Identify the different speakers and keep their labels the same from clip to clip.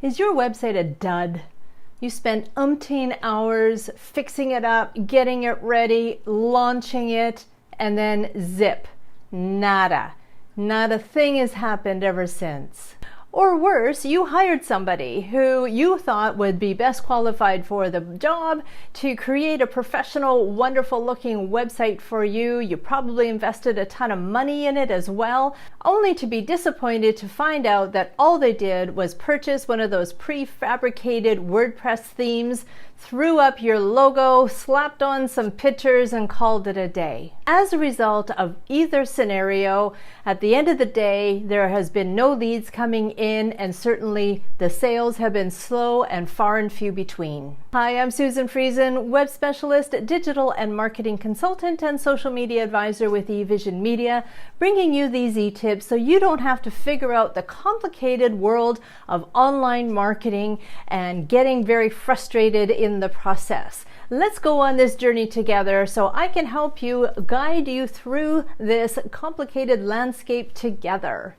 Speaker 1: Is your website a dud? You spent umpteen hours fixing it up, getting it ready, launching it, and then zip, nada. Not a thing has happened ever since. Or worse, you hired somebody who you thought would be best qualified for the job to create a professional, wonderful looking website for you. You probably invested a ton of money in it as well, only to be disappointed to find out that all they did was purchase one of those prefabricated WordPress themes, threw up your logo, slapped on some pictures, and called it a day. As a result of either scenario, at the end of the day, there has been no leads coming in, and certainly the sales have been slow and far and few between. Hi, I'm Susan Friesen, web specialist, digital and marketing consultant, and social media advisor with eVision Media, bringing you these e-tips so you don't have to figure out the complicated world of online marketing and getting very frustrated in the process. Let's go on this journey together so I can help you, guide you through this complicated landscape together.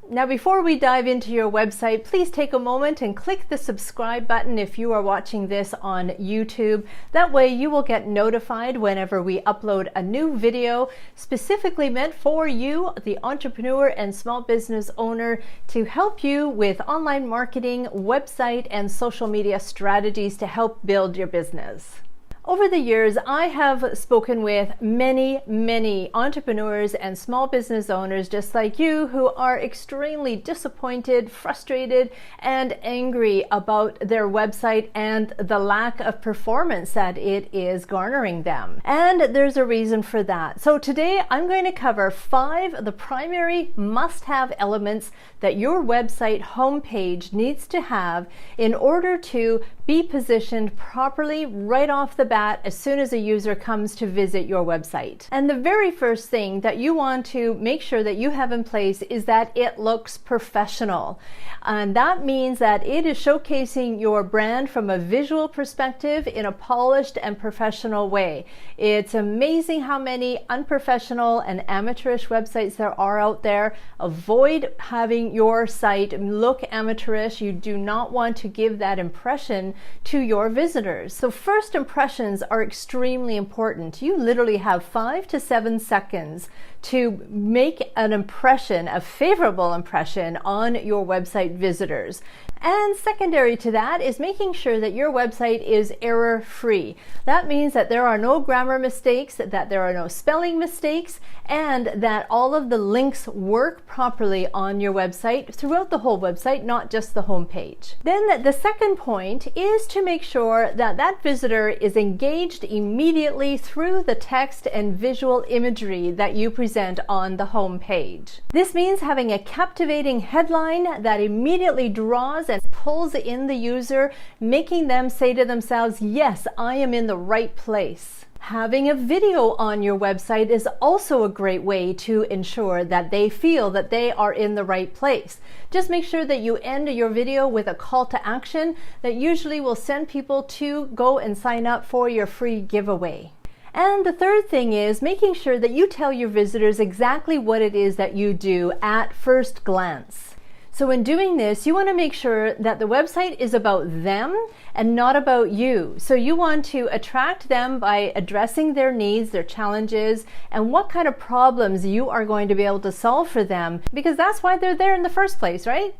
Speaker 1: Now, before we dive into your website, please take a moment and click the subscribe button if you are watching this on YouTube. That way you will get notified whenever we upload a new video specifically meant for you, the entrepreneur and small business owner, to help you with online marketing, website, and social media strategies to help build your business. Over the years, I have spoken with many entrepreneurs and small business owners just like you who are extremely disappointed, frustrated, and angry about their website and the lack of performance that it is garnering them. And there's a reason for that. So today I'm going to cover 5 of the primary must-have elements that your website homepage needs to have in order to be positioned properly right off the bat as soon as a user comes to visit your website. And the very first thing that you want to make sure that you have in place is that it looks professional. And that means that it is showcasing your brand from a visual perspective in a polished and professional way. It's amazing how many unprofessional and amateurish websites there are out there. Avoid having your site look amateurish. You do not want to give that impression to your visitors. So first impressions are extremely important. You literally have 5 to 7 seconds to make an impression, a favorable impression on your website visitors. And secondary to that is making sure that your website is error-free. That means that there are no grammar mistakes, that there are no spelling mistakes, and that all of the links work properly on your website throughout the whole website, not just the home page. Then the second point is to make sure that that visitor is engaged immediately through the text and visual imagery that you present on the home page. This means having a captivating headline that immediately draws and pulls in the user, making them say to themselves, yes, I am in the right place. Having a video on your website is also a great way to ensure that they feel that they are in the right place. Just make sure that you end your video with a call to action that usually will send people to go and sign up for your free giveaway. And the third thing is making sure that you tell your visitors exactly what it is that you do at first glance. So in doing this, you want to make sure that the website is about them and not about you. So you want to attract them by addressing their needs, their challenges, and what kind of problems you are going to be able to solve for them, because that's why they're there in the first place, right?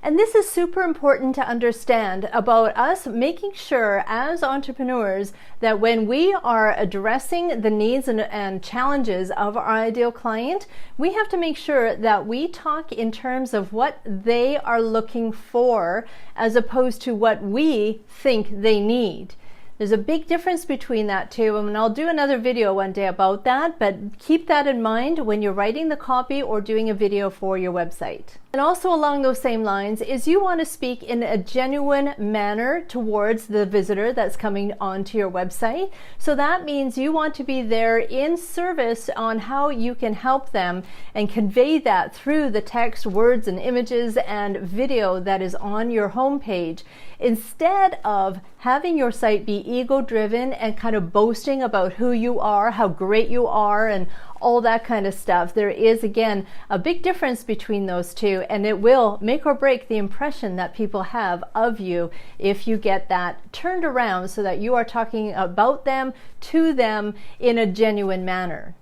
Speaker 1: And this is super important to understand about us making sure as entrepreneurs that when we are addressing the needs and challenges of our ideal client, we have to make sure that we talk in terms of what they are looking for as opposed to what we think they need. There's a big difference between that too, and I'll do another video one day about that, but keep that in mind when you're writing the copy or doing a video for your website. And also along those same lines is you want to speak in a genuine manner towards the visitor that's coming onto your website. So that means you want to be there in service on how you can help them and convey that through the text, words, and images and video that is on your homepage, instead of having your site be ego driven and kind of boasting about who you are, how great you are, and all that kind of stuff. There is, again, a big difference between those two, and it will make or break the impression that people have of you if you get that turned around so that you are talking about them, to them, in a genuine manner.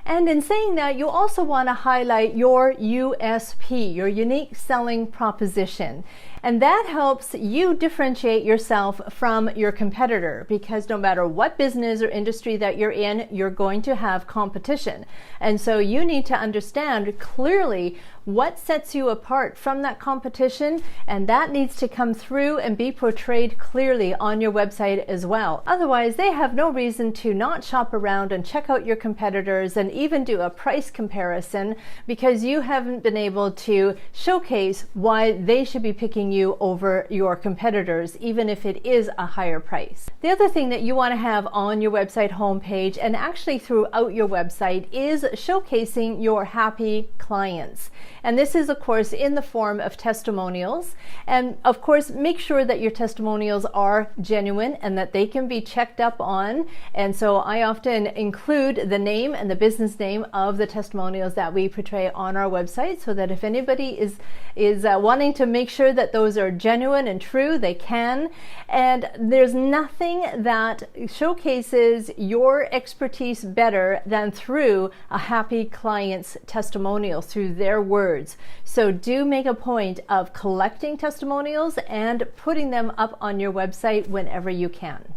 Speaker 1: And in saying that, you also want to highlight your USP, your unique selling proposition. And that helps you differentiate yourself from your competitor, because no matter what business or industry that you're in, you're going to have competition. And so you need to understand clearly what sets you apart from that competition, and that needs to come through and be portrayed clearly on your website as well. Otherwise, they have no reason to not shop around and check out your competitors and even do a price comparison, because you haven't been able to showcase why they should be picking you over your competitors, even if it is a higher price. The other thing that you want to have on your website homepage, and actually throughout your website, is showcasing your happy clients. And this is, of course, in the form of testimonials. And of course, make sure that your testimonials are genuine and that they can be checked up on. And so I often include the name and the business name of the testimonials that we portray on our website, so that if anybody is wanting to make sure that those are genuine and true, they can. And there's nothing that showcases your expertise better than through a happy client's testimonial, through their words. So do make a point of collecting testimonials and putting them up on your website whenever you can.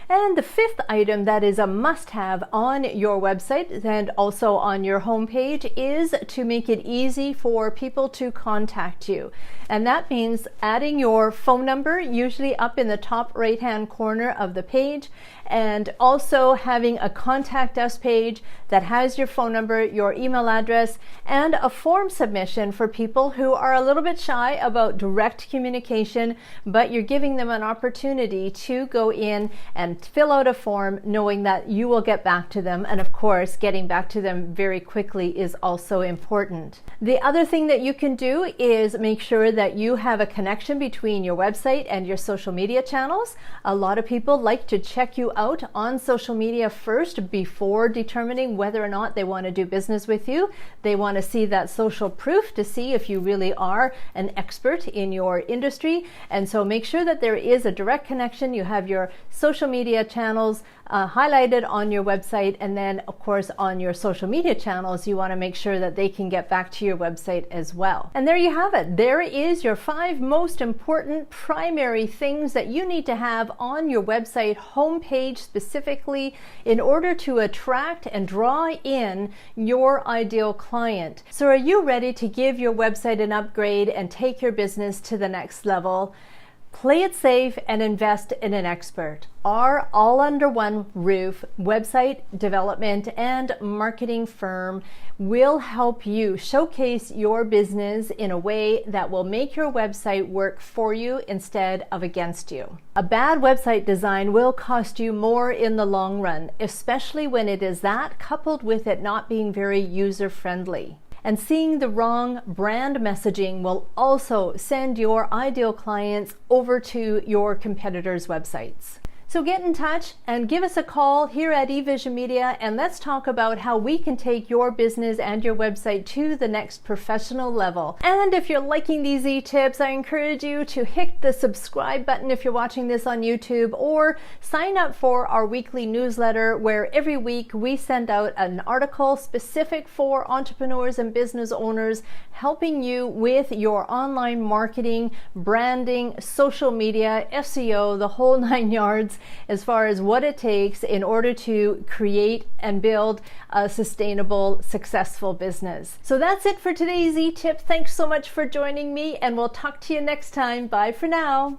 Speaker 1: And the fifth item that is a must-have on your website and also on your homepage is to make it easy for people to contact you. And that means adding your phone number, usually up in the top right-hand corner of the page, and also having a contact us page that has your phone number, your email address, and a form submission for people who are a little bit shy about direct communication, but you're giving them an opportunity to go in and fill out a form knowing that you will get back to them. And of course, getting back to them very quickly is also important. The other thing that you can do is make sure that you have a connection between your website and your social media channels. A lot of people like to check you out on social media first before determining whether or not they want to do business with you. They want to see that social proof to see if you really are an expert in your industry. And so make sure that there is a direct connection. You have your social media channels highlighted on your website, and then of course on your social media channels you want to make sure that they can get back to your website as well. And there you have it. There is your 5 most important primary things that you need to have on your website homepage specifically in order to attract and draw in your ideal client. So are you ready to give your website an upgrade and take your business to the next level? Play it safe and invest in an expert. Our all under one roof website development and marketing firm will help you showcase your business in a way that will make your website work for you instead of against you. A bad website design will cost you more in the long run, especially when it is that coupled with it not being very user-friendly. And seeing the wrong brand messaging will also send your ideal clients over to your competitors' websites. So get in touch and give us a call here at eVision Media, and let's talk about how we can take your business and your website to the next professional level. And if you're liking these e-tips, I encourage you to hit the subscribe button if you're watching this on YouTube, or sign up for our weekly newsletter where every week we send out an article specific for entrepreneurs and business owners, helping you with your online marketing, branding, social media, SEO, the whole 9 yards, as far as what it takes in order to create and build a sustainable, successful business. So that's it for today's e-tip. Thanks so much for joining me, and we'll talk to you next time. Bye for now.